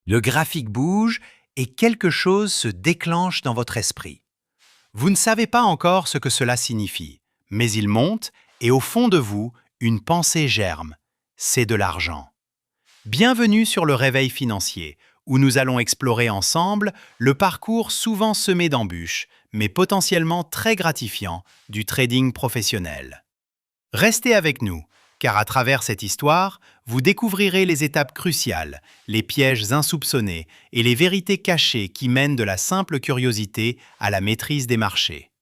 Le graphique bouge et quelque chose se déclenche dans votre esprit. Vous ne savez pas encore ce que cela signifie, mais il monte et au fond de vous, une pensée germe. C'est de l'argent. Bienvenue sur le Réveil financier, où nous allons explorer ensemble le parcours souvent semé d'embûches, mais potentiellement très gratifiant, du trading professionnel. Restez avec nous, car à travers cette histoire, vous découvrirez les étapes cruciales, les pièges insoupçonnés et les vérités cachées qui mènent de la simple curiosité à la maîtrise des marchés.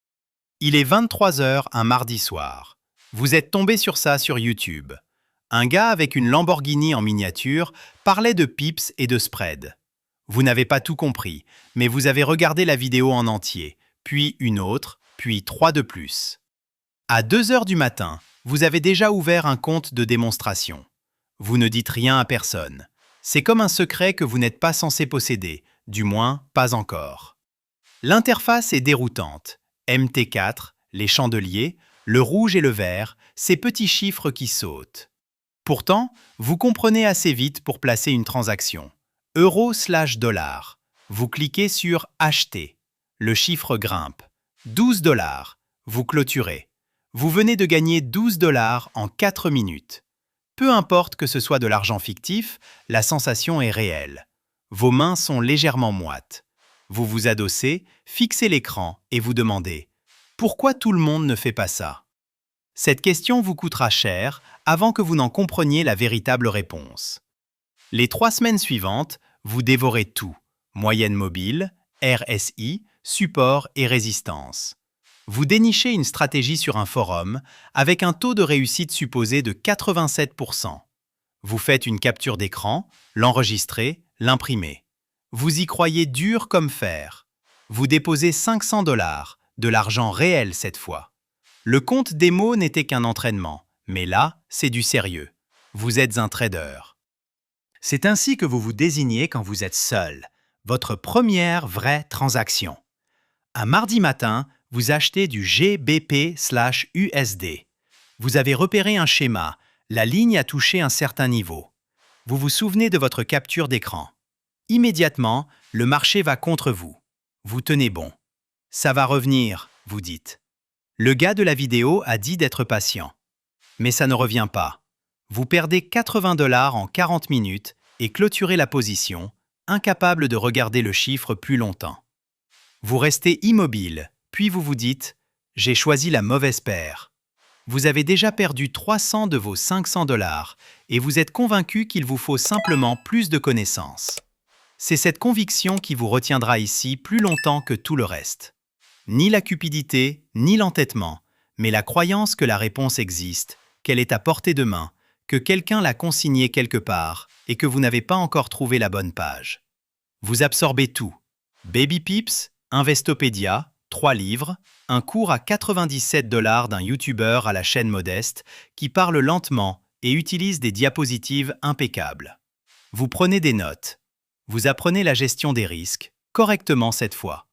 Il est 23 heures un mardi soir. Vous êtes tombé sur ça sur YouTube. Un gars avec une Lamborghini en miniature parlait de pips et de spread. Vous n'avez pas tout compris, mais vous avez regardé la vidéo en entier, puis une autre, puis 3 de plus. À 2 heures du matin, vous avez déjà ouvert un compte de démonstration. Vous ne dites rien à personne. C'est comme un secret que vous n'êtes pas censé posséder, du moins pas encore. L'interface est déroutante. MT4, les chandeliers, le rouge et le vert, ces petits chiffres qui sautent. Pourtant, vous comprenez assez vite pour placer une transaction. Euro/dollar. Vous cliquez sur « Acheter ». Le chiffre grimpe. 12 $. Vous clôturez. Vous venez de gagner 12 $ en 4 minutes. Peu importe que ce soit de l'argent fictif, la sensation est réelle. Vos mains sont légèrement moites. Vous vous adossez, fixez l'écran et vous demandez « Pourquoi tout le monde ne fait pas ça ?» Cette question vous coûtera cher avant que vous n'en compreniez la véritable réponse. Les 3 semaines suivantes, vous dévorez tout. Moyenne mobile, RSI, support et résistance. Vous dénichez une stratégie sur un forum avec un taux de réussite supposé de 87%. Vous faites une capture d'écran, l'enregistrez, l'imprimez. Vous y croyez dur comme fer. Vous déposez 500 $, de l'argent réel cette fois. Le compte démo n'était qu'un entraînement, mais là, c'est du sérieux. Vous êtes un trader. C'est ainsi que vous vous désignez quand vous êtes seul, votre première vraie transaction. Un mardi matin, vous achetez du GBP/USD. Vous avez repéré un schéma, la ligne a touché un certain niveau. Vous vous souvenez de votre capture d'écran. Immédiatement, le marché va contre vous. Vous tenez bon. Ça va revenir, vous dites. Le gars de la vidéo a dit d'être patient. Mais ça ne revient pas. Vous perdez 80 $ en 40 minutes et clôturez la position, incapable de regarder le chiffre plus longtemps. Vous restez immobile, puis vous vous dites « J'ai choisi la mauvaise paire ». Vous avez déjà perdu 300 de vos 500 $ et vous êtes convaincu qu'il vous faut simplement plus de connaissances. C'est cette conviction qui vous retiendra ici plus longtemps que tout le reste. Ni la cupidité, ni l'entêtement, mais la croyance que la réponse existe, qu'elle est à portée de main, que quelqu'un l'a consignée quelque part et que vous n'avez pas encore trouvé la bonne page. Vous absorbez tout. Baby Pips, Investopedia, 3 livres, un cours à 97 $ d'un YouTuber à la chaîne modeste qui parle lentement et utilise des diapositives impeccables. Vous prenez des notes. Vous apprenez la gestion des risques, correctement cette fois.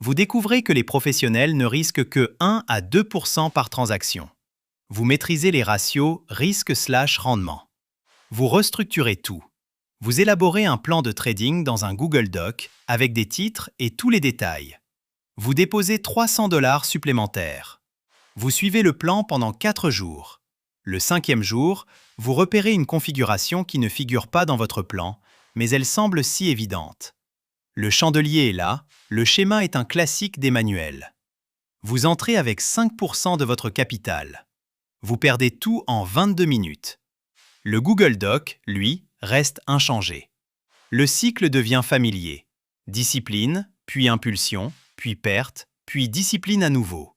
Vous découvrez que les professionnels ne risquent que 1 à 2% par transaction. Vous maîtrisez les ratios risque/rendement. Vous restructurez tout. Vous élaborez un plan de trading dans un Google Doc avec des titres et tous les détails. Vous déposez 300 $ supplémentaires. Vous suivez le plan pendant 4 jours. Le 5e jour, vous repérez une configuration qui ne figure pas dans votre plan, mais elle semble si évidente. Le chandelier est là, le schéma est un classique des manuels. Vous entrez avec 5% de votre capital. Vous perdez tout en 22 minutes. Le Google Doc, lui, reste inchangé. Le cycle devient familier. Discipline, puis impulsion, puis perte, puis discipline à nouveau.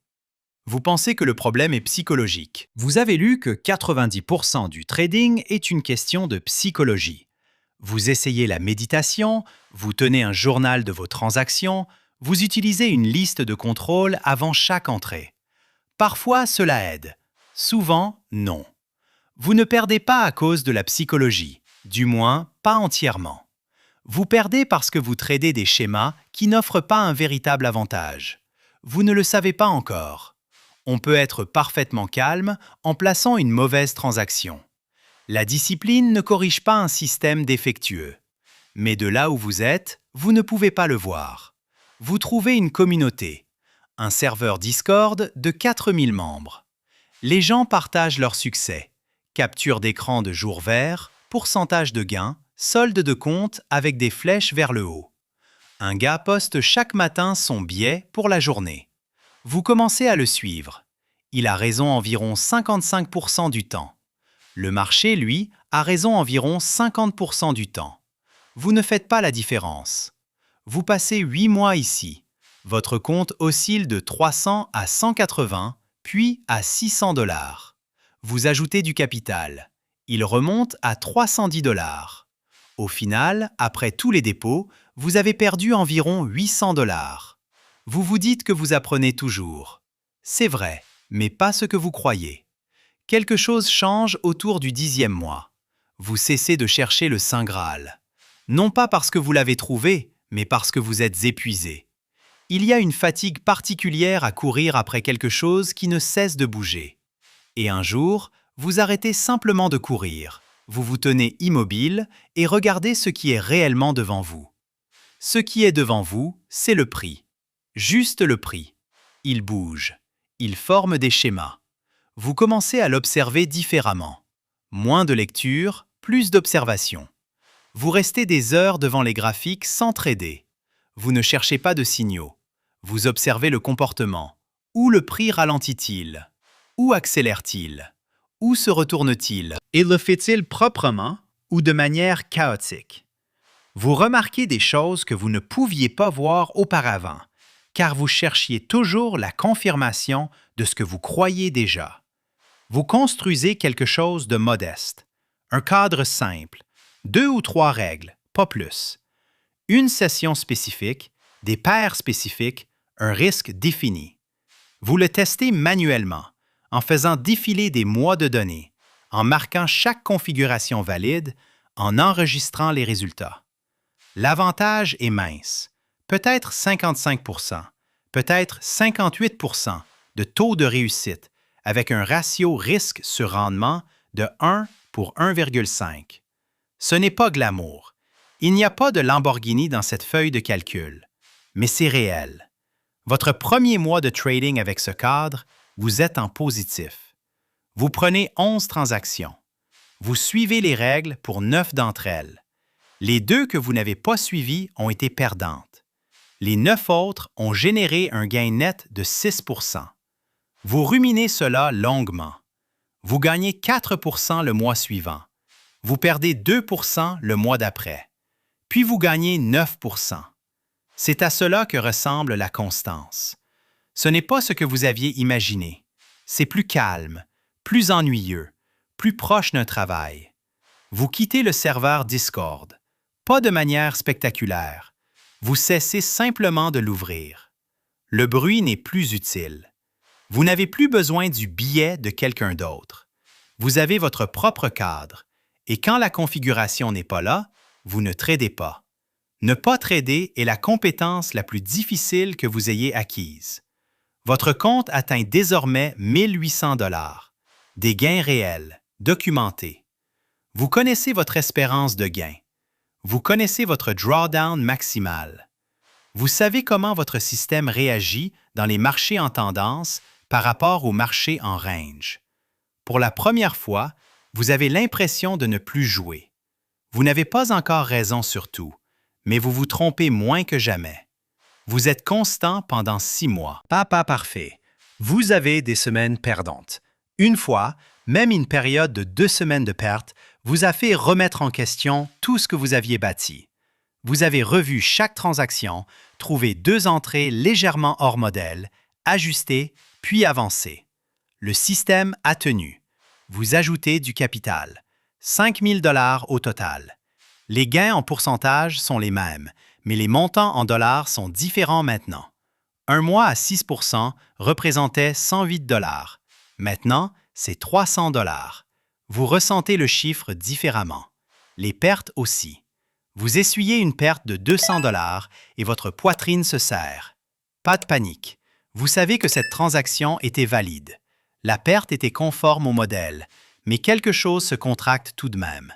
Vous pensez que le problème est psychologique. Vous avez lu que 90% du trading est une question de psychologie. Vous essayez la méditation, vous tenez un journal de vos transactions, vous utilisez une liste de contrôle avant chaque entrée. Parfois, cela aide. Souvent, non. Vous ne perdez pas à cause de la psychologie, du moins pas entièrement. Vous perdez parce que vous tradez des schémas qui n'offrent pas un véritable avantage. Vous ne le savez pas encore. On peut être parfaitement calme en plaçant une mauvaise transaction. La discipline ne corrige pas un système défectueux. Mais de là où vous êtes, vous ne pouvez pas le voir. Vous trouvez une communauté, un serveur Discord de 4000 membres. Les gens partagent leur succès, capture d'écran de jour vert, pourcentage de gains, solde de compte avec des flèches vers le haut. Un gars poste chaque matin son biais pour la journée. Vous commencez à le suivre. Il a raison environ 55% du temps. Le marché, lui, a raison environ 50% du temps. Vous ne faites pas la différence. Vous passez 8 mois ici. Votre compte oscille de 300 à 180, puis à 600 $. Vous ajoutez du capital. Il remonte à 310 $. Au final, après tous les dépôts, vous avez perdu environ 800 $. Vous vous dites que vous apprenez toujours. C'est vrai, mais pas ce que vous croyez. Quelque chose change autour du 10e mois. Vous cessez de chercher le Saint Graal. Non pas parce que vous l'avez trouvé, mais parce que vous êtes épuisé. Il y a une fatigue particulière à courir après quelque chose qui ne cesse de bouger. Et un jour, vous arrêtez simplement de courir. Vous vous tenez immobile et regardez ce qui est réellement devant vous. Ce qui est devant vous, c'est le prix. Juste le prix. Il bouge. Il forme des schémas. Vous commencez à l'observer différemment. Moins de lecture, plus d'observation. Vous restez des heures devant les graphiques sans trader. Vous ne cherchez pas de signaux. Vous observez le comportement. Où le prix ralentit-il? Où accélère-t-il? Où se retourne-t-il? Et le fait-il proprement ou de manière chaotique? Vous remarquez des choses que vous ne pouviez pas voir auparavant, car vous cherchiez toujours la confirmation de ce que vous croyez déjà. Vous construisez quelque chose de modeste, un cadre simple, 2 ou 3 règles, pas plus. Une session spécifique, des paires spécifiques, un risque défini. Vous le testez manuellement, en faisant défiler des mois de données, en marquant chaque configuration valide, en enregistrant les résultats. L'avantage est mince, peut-être 55%, peut-être 58% de taux de réussite, avec un ratio risque sur rendement de 1 pour 1,5. Ce n'est pas glamour. Il n'y a pas de Lamborghini dans cette feuille de calcul. Mais c'est réel. Votre premier mois de trading avec ce cadre, vous êtes en positif. Vous prenez 11 transactions. Vous suivez les règles pour 9 d'entre elles. Les 2 que vous n'avez pas suivies ont été perdantes. Les 9 autres ont généré un gain net de 6%. Vous ruminez cela longuement. Vous gagnez 4% le mois suivant. Vous perdez 2% le mois d'après. Puis vous gagnez 9%. C'est à cela que ressemble la constance. Ce n'est pas ce que vous aviez imaginé. C'est plus calme, plus ennuyeux, plus proche d'un travail. Vous quittez le serveur Discord, pas de manière spectaculaire. Vous cessez simplement de l'ouvrir. Le bruit n'est plus utile. Vous n'avez plus besoin du billet de quelqu'un d'autre. Vous avez votre propre cadre. Et quand la configuration n'est pas là, vous ne tradez pas. Ne pas trader est la compétence la plus difficile que vous ayez acquise. Votre compte atteint désormais 1800 $, des gains réels, documentés. Vous connaissez votre espérance de gain. Vous connaissez votre drawdown maximal. Vous savez comment votre système réagit dans les marchés en tendance par rapport aux marchés en range. Pour la première fois, vous avez l'impression de ne plus jouer. Vous n'avez pas encore raison sur tout, mais vous vous trompez moins que jamais. Vous êtes constant pendant 6 mois. Pas parfait. Vous avez des semaines perdantes. Une fois, même une période de 2 semaines de perte vous a fait remettre en question tout ce que vous aviez bâti. Vous avez revu chaque transaction, trouvé 2 entrées légèrement hors modèle, ajusté, puis avancé. Le système a tenu. Vous ajoutez du capital. 5 000 $ au total. Les gains en pourcentage sont les mêmes, mais les montants en dollars sont différents maintenant. Un mois à 6% représentait 108 $. Maintenant, c'est 300 $. Vous ressentez le chiffre différemment. Les pertes aussi. Vous essuyez une perte de 200 $ et votre poitrine se serre. Pas de panique. Vous savez que cette transaction était valide. La perte était conforme au modèle, mais quelque chose se contracte tout de même.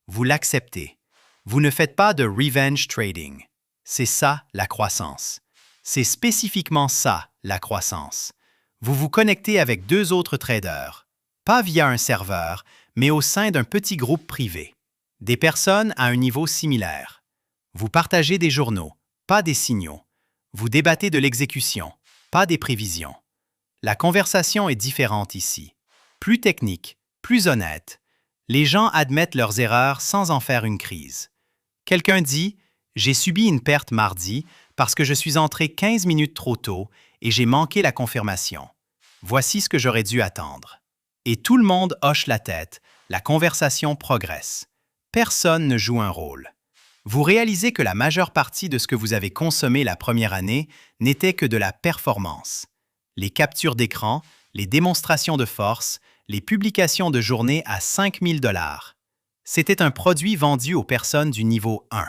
Vous l'acceptez. Vous ne faites pas de revenge trading. C'est ça, la croissance. C'est spécifiquement ça, la croissance. Vous vous connectez avec deux autres traders, pas via un serveur, mais au sein d'un petit groupe privé. Des personnes à un niveau similaire. Vous partagez des journaux, pas des signaux. Vous débattez de l'exécution, pas des prévisions. La conversation est différente ici. Plus technique, plus honnête. Les gens admettent leurs erreurs sans en faire une crise. Quelqu'un dit « J'ai subi une perte mardi parce que je suis entré 15 minutes trop tôt et j'ai manqué la confirmation. Voici ce que j'aurais dû attendre. » Et tout le monde hoche la tête. La conversation progresse. Personne ne joue un rôle. Vous réalisez que la majeure partie de ce que vous avez consommé la première année n'était que de la performance. Les captures d'écran, les démonstrations de force, les publications de journée à 5 000 $. C'était un produit vendu aux personnes du niveau 1.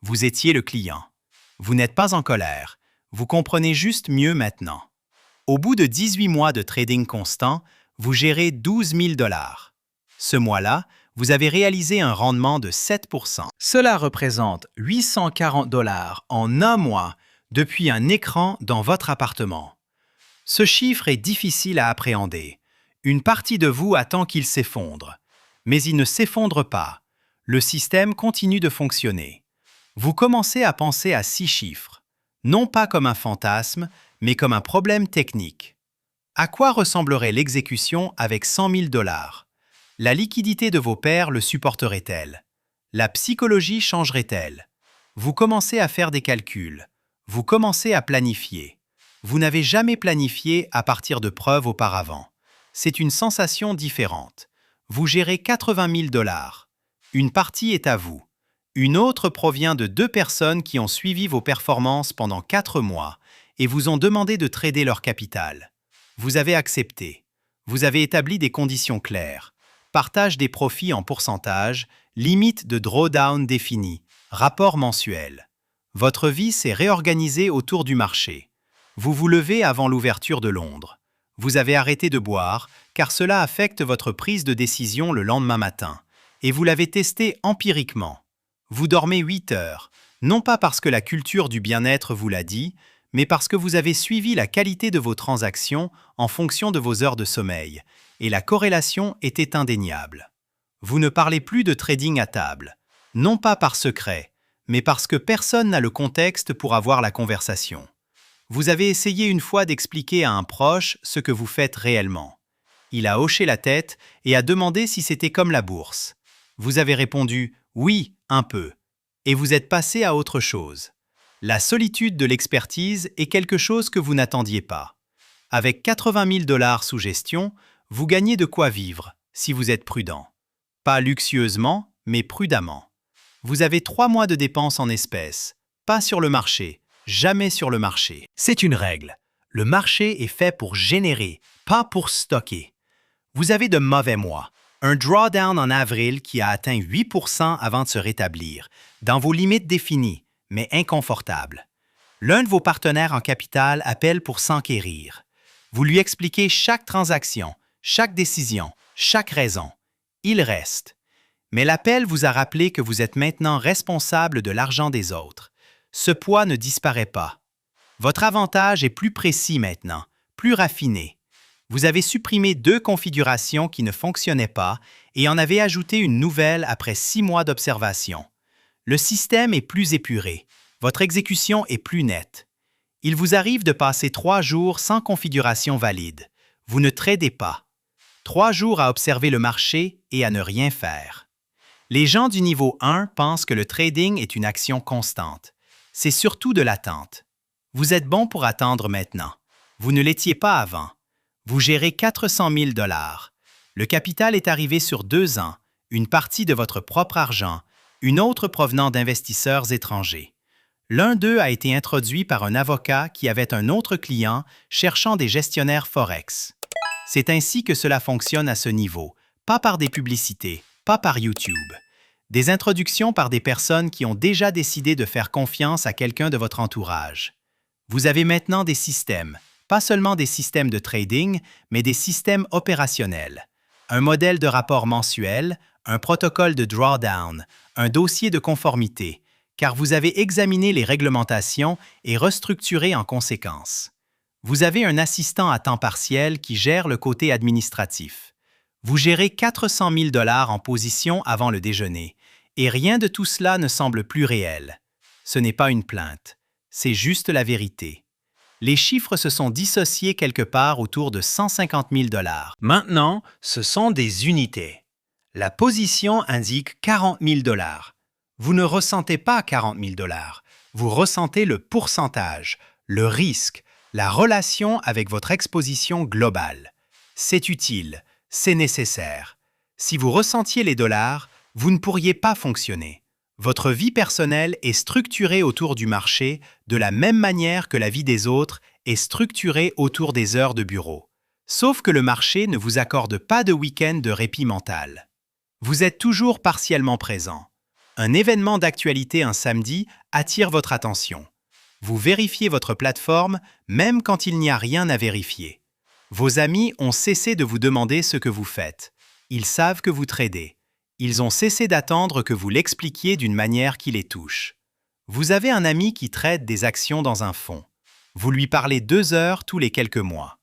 Vous étiez le client. Vous n'êtes pas en colère. Vous comprenez juste mieux maintenant. Au bout de 18 mois de trading constant, vous gérez 12 000 $. Ce mois-là, vous avez réalisé un rendement de 7%. Cela représente 840 $ en un mois depuis un écran dans votre appartement. Ce chiffre est difficile à appréhender. Une partie de vous attend qu'il s'effondre. Mais il ne s'effondre pas. Le système continue de fonctionner. Vous commencez à penser à 6 chiffres, non pas comme un fantasme, mais comme un problème technique. À quoi ressemblerait l'exécution avec 100 000 $? La liquidité de vos pairs le supporterait-elle? La psychologie changerait-elle? Vous commencez à faire des calculs. Vous commencez à planifier. Vous n'avez jamais planifié à partir de preuves auparavant. C'est une sensation différente. Vous gérez 80 000 $. Une partie est à vous. Une autre provient de 2 personnes qui ont suivi vos performances pendant 4 mois et vous ont demandé de trader leur capital. Vous avez accepté. Vous avez établi des conditions claires. Partage des profits en pourcentage, limite de drawdown définie, rapport mensuel. Votre vie s'est réorganisée autour du marché. Vous vous levez avant l'ouverture de Londres. Vous avez arrêté de boire, car cela affecte votre prise de décision le lendemain matin, et vous l'avez testé empiriquement. Vous dormez 8 heures, non pas parce que la culture du bien-être vous l'a dit, mais parce que vous avez suivi la qualité de vos transactions en fonction de vos heures de sommeil, et la corrélation était indéniable. Vous ne parlez plus de trading à table, non pas par secret, mais parce que personne n'a le contexte pour avoir la conversation. Vous avez essayé une fois d'expliquer à un proche ce que vous faites réellement. Il a hoché la tête et a demandé si c'était comme la bourse. Vous avez répondu « oui, un peu », et vous êtes passé à autre chose. La solitude de l'expertise est quelque chose que vous n'attendiez pas. Avec 80 000 $ sous gestion, vous gagnez de quoi vivre, si vous êtes prudent. Pas luxueusement, mais prudemment. Vous avez 3 mois de dépenses en espèces, pas sur le marché, jamais sur le marché. C'est une règle. Le marché est fait pour générer, pas pour stocker. Vous avez de mauvais mois. Un drawdown en avril qui a atteint 8% avant de se rétablir, dans vos limites définies, mais inconfortables. L'un de vos partenaires en capital appelle pour s'enquérir. Vous lui expliquez chaque transaction, chaque décision, chaque raison. Il reste. Mais l'appel vous a rappelé que vous êtes maintenant responsable de l'argent des autres. Ce poids ne disparaît pas. Votre avantage est plus précis maintenant, plus raffiné. Vous avez supprimé 2 configurations qui ne fonctionnaient pas et en avez ajouté une nouvelle après 6 mois d'observation. Le système est plus épuré. Votre exécution est plus nette. Il vous arrive de passer 3 jours sans configuration valide. Vous ne tradez pas. 3 jours à observer le marché et à ne rien faire. Les gens du niveau 1 pensent que le trading est une action constante. C'est surtout de l'attente. Vous êtes bon pour attendre maintenant. Vous ne l'étiez pas avant. Vous gérez 400 000 $. Le capital est arrivé sur 2 ans, une partie de votre propre argent, une autre provenant d'investisseurs étrangers. L'un d'eux a été introduit par un avocat qui avait un autre client cherchant des gestionnaires Forex. C'est ainsi que cela fonctionne à ce niveau, pas par des publicités, pas par YouTube. Des introductions par des personnes qui ont déjà décidé de faire confiance à quelqu'un de votre entourage. Vous avez maintenant des systèmes, pas seulement des systèmes de trading, mais des systèmes opérationnels. Un modèle de rapport mensuel, un protocole de drawdown, un dossier de conformité, car vous avez examiné les réglementations et restructuré en conséquence. Vous avez un assistant à temps partiel qui gère le côté administratif. Vous gérez 400 000 $ en position avant le déjeuner, et rien de tout cela ne semble plus réel. Ce n'est pas une plainte, c'est juste la vérité. Les chiffres se sont dissociés quelque part autour de 150 000 $. Maintenant, ce sont des unités. La position indique 40 000 $. Vous ne ressentez pas 40 000 $, vous ressentez le pourcentage, le risque, la relation avec votre exposition globale. C'est utile, c'est nécessaire. Si vous ressentiez les dollars, vous ne pourriez pas fonctionner. Votre vie personnelle est structurée autour du marché de la même manière que la vie des autres est structurée autour des heures de bureau. Sauf que le marché ne vous accorde pas de week-end de répit mental. Vous êtes toujours partiellement présent. Un événement d'actualité un samedi attire votre attention. Vous vérifiez votre plateforme même quand il n'y a rien à vérifier. Vos amis ont cessé de vous demander ce que vous faites. Ils savent que vous tradez. Ils ont cessé d'attendre que vous l'expliquiez d'une manière qui les touche. Vous avez un ami qui trade des actions dans un fonds. Vous lui parlez 2 heures tous les quelques mois.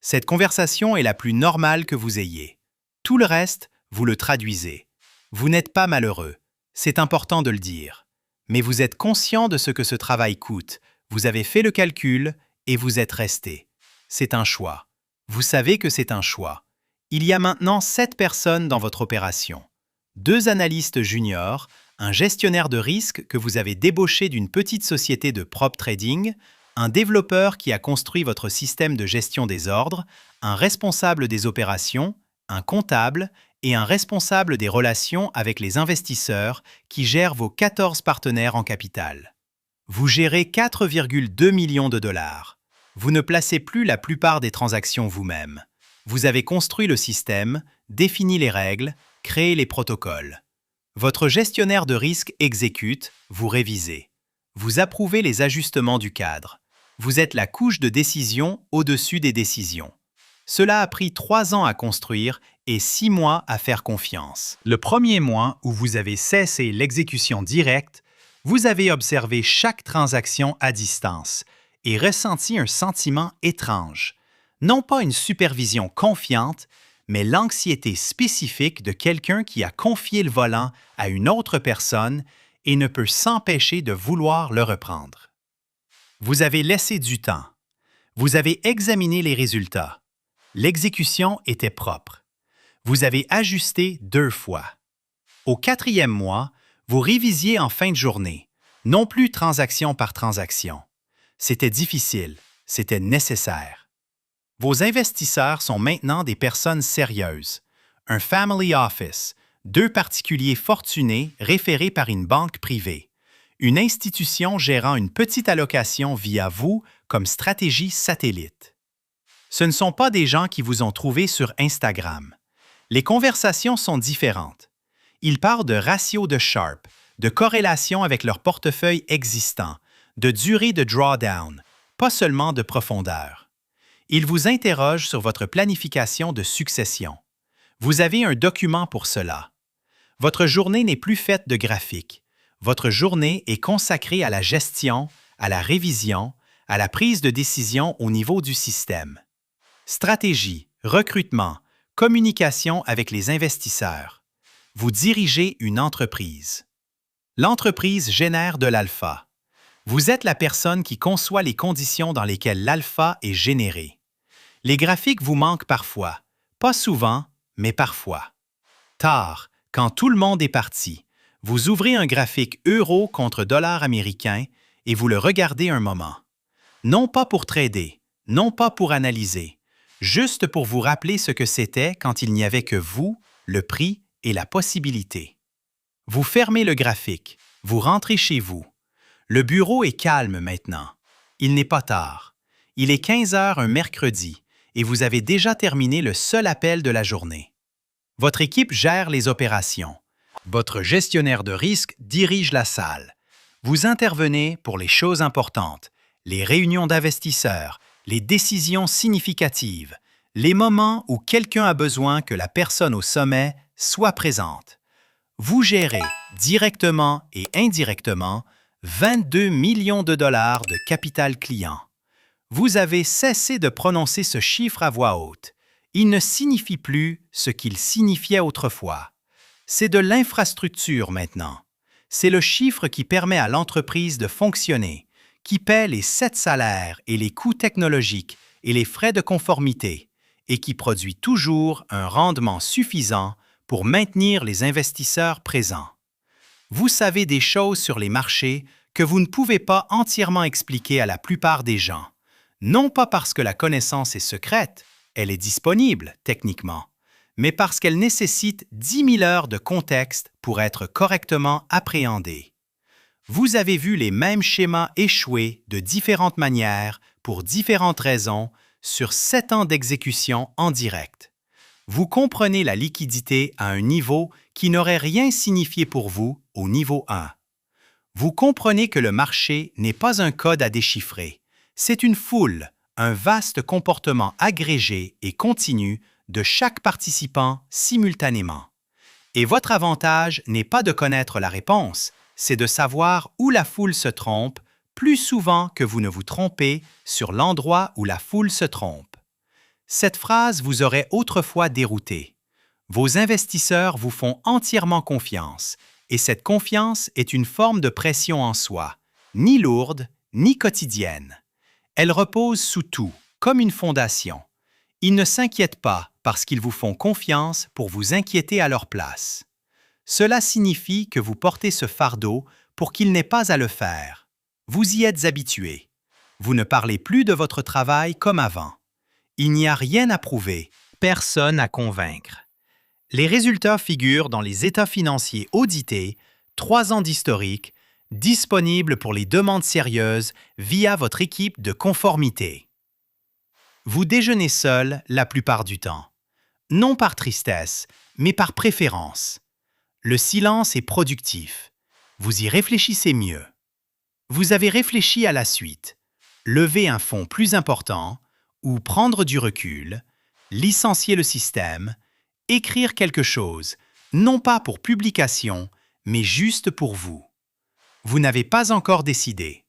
Cette conversation est la plus normale que vous ayez. Tout le reste, vous le traduisez. Vous n'êtes pas malheureux. C'est important de le dire. Mais vous êtes conscient de ce que ce travail coûte. Vous avez fait le calcul et vous êtes resté. C'est un choix. Vous savez que c'est un choix. Il y a maintenant 7 personnes dans votre opération. 2 analystes juniors, un gestionnaire de risque que vous avez débauché d'une petite société de prop trading, un développeur qui a construit votre système de gestion des ordres, un responsable des opérations, un comptable et un responsable des relations avec les investisseurs qui gèrent vos 14 partenaires en capital. Vous gérez 4,2 millions de $. Vous ne placez plus la plupart des transactions vous-même. Vous avez construit le système, défini les règles, créé les protocoles. Votre gestionnaire de risque exécute, vous révisez. Vous approuvez les ajustements du cadre. Vous êtes la couche de décision au-dessus des décisions. Cela a pris 3 ans à construire et 6 mois à faire confiance. Le premier mois où vous avez cessé l'exécution directe, vous avez observé chaque transaction à distance et ressenti un sentiment étrange. Non pas une supervision confiante, mais l'anxiété spécifique de quelqu'un qui a confié le volant à une autre personne et ne peut s'empêcher de vouloir le reprendre. Vous avez laissé du temps. Vous avez examiné les résultats. L'exécution était propre. Vous avez ajusté 2 fois. Au 4e mois, vous révisiez en fin de journée, non plus transaction par transaction. C'était difficile, c'était nécessaire. Vos investisseurs sont maintenant des personnes sérieuses. Un family office, 2 particuliers fortunés référés par une banque privée. Une institution gérant une petite allocation via vous comme stratégie satellite. Ce ne sont pas des gens qui vous ont trouvé sur Instagram. Les conversations sont différentes. Ils parlent de ratio de Sharpe, de corrélation avec leur portefeuille existant, de durée de drawdown, pas seulement de profondeur. Ils vous interrogent sur votre planification de succession. Vous avez un document pour cela. Votre journée n'est plus faite de graphiques. Votre journée est consacrée à la gestion, à la révision, à la prise de décision au niveau du système. Stratégie, recrutement, communication avec les investisseurs. Vous dirigez une entreprise. L'entreprise génère de l'alpha. Vous êtes la personne qui conçoit les conditions dans lesquelles l'alpha est généré. Les graphiques vous manquent parfois, pas souvent, mais parfois. Tard, quand tout le monde est parti, vous ouvrez un graphique euro contre dollar américain et vous le regardez un moment. Non pas pour trader, non pas pour analyser, juste pour vous rappeler ce que c'était quand il n'y avait que vous, le prix et la possibilité. Vous fermez le graphique, vous rentrez chez vous. Le bureau est calme maintenant. Il n'est pas tard. Il est 15 heures un mercredi et vous avez déjà terminé le seul appel de la journée. Votre équipe gère les opérations. Votre gestionnaire de risque dirige la salle. Vous intervenez pour les choses importantes, les réunions d'investisseurs, les décisions significatives, les moments où quelqu'un a besoin que la personne au sommet soit présente. Vous gérez, directement et indirectement, 22 millions de dollars de capital client. Vous avez cessé de prononcer ce chiffre à voix haute. Il ne signifie plus ce qu'il signifiait autrefois. C'est de l'infrastructure maintenant. C'est le chiffre qui permet à l'entreprise de fonctionner, qui paie les 7 salaires et les coûts technologiques et les frais de conformité, et qui produit toujours un rendement suffisant pour maintenir les investisseurs présents. Vous savez des choses sur les marchés que vous ne pouvez pas entièrement expliquer à la plupart des gens. Non pas parce que la connaissance est secrète, elle est disponible techniquement, mais parce qu'elle nécessite 10 000 heures de contexte pour être correctement appréhendée. Vous avez vu les mêmes schémas échouer de différentes manières pour différentes raisons sur 7 ans d'exécution en direct. Vous comprenez la liquidité à un niveau qui n'aurait rien signifié pour vous au niveau 1. Vous comprenez que le marché n'est pas un code à déchiffrer. C'est une foule, un vaste comportement agrégé et continu de chaque participant simultanément. Et votre avantage n'est pas de connaître la réponse, c'est de savoir où la foule se trompe plus souvent que vous ne vous trompez sur l'endroit où la foule se trompe. Cette phrase vous aurait autrefois dérouté. Vos investisseurs vous font entièrement confiance, et cette confiance est une forme de pression en soi, ni lourde, ni quotidienne. Elle repose sous tout, comme une fondation. Ils ne s'inquiètent pas parce qu'ils vous font confiance pour vous inquiéter à leur place. Cela signifie que vous portez ce fardeau pour qu'ils n'aient pas à le faire. Vous y êtes habitué. Vous ne parlez plus de votre travail comme avant. Il n'y a rien à prouver, personne à convaincre. Les résultats figurent dans les états financiers audités, 3 ans d'historique, disponibles pour les demandes sérieuses via votre équipe de conformité. Vous déjeunez seul la plupart du temps. Non par tristesse, mais par préférence. Le silence est productif. Vous y réfléchissez mieux. Vous avez réfléchi à la suite. Lever un fonds plus important ou prendre du recul, licencier le système, écrire quelque chose, non pas pour publication, mais juste pour vous. Vous n'avez pas encore décidé.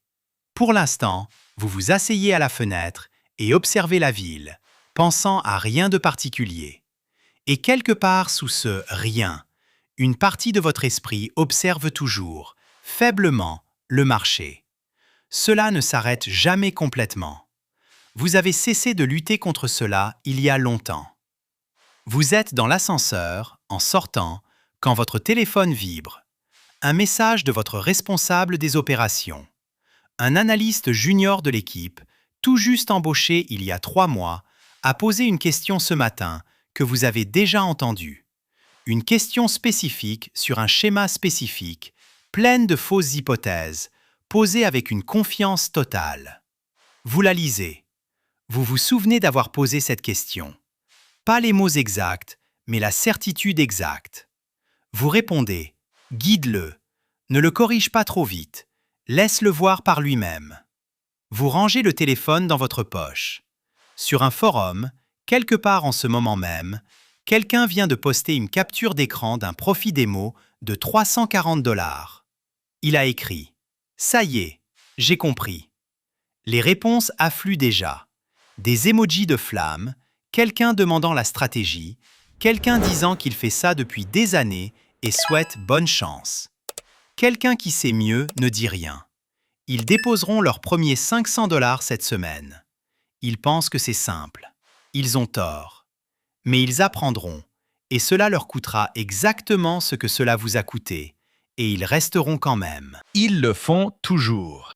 Pour l'instant, vous vous asseyez à la fenêtre et observez la ville, pensant à rien de particulier. Et quelque part sous ce « rien », une partie de votre esprit observe toujours, faiblement, le marché. Cela ne s'arrête jamais complètement. Vous avez cessé de lutter contre cela il y a longtemps. Vous êtes dans l'ascenseur, en sortant, quand votre téléphone vibre. Un message de votre responsable des opérations. Un analyste junior de l'équipe, tout juste embauché il y a 3 mois, a posé une question ce matin que vous avez déjà entendue. Une question spécifique sur un schéma spécifique, pleine de fausses hypothèses, posée avec une confiance totale. Vous la lisez. Vous vous souvenez d'avoir posé cette question. Pas les mots exacts, mais la certitude exacte. Vous répondez « Guide-le. Ne le corrige pas trop vite. Laisse-le voir par lui-même. » Vous rangez le téléphone dans votre poche. Sur un forum, quelque part en ce moment même, quelqu'un vient de poster une capture d'écran d'un profit démo de 340 $. Il a écrit « Ça y est, j'ai compris. » Les réponses affluent déjà. Des emojis de flammes, quelqu'un demandant la stratégie, quelqu'un disant qu'il fait ça depuis des années et souhaite bonne chance. Quelqu'un qui sait mieux ne dit rien. Ils déposeront leurs premiers 500 $ cette semaine. Ils pensent que c'est simple. Ils ont tort. Mais ils apprendront, et cela leur coûtera exactement ce que cela vous a coûté, et ils resteront quand même. Ils le font toujours.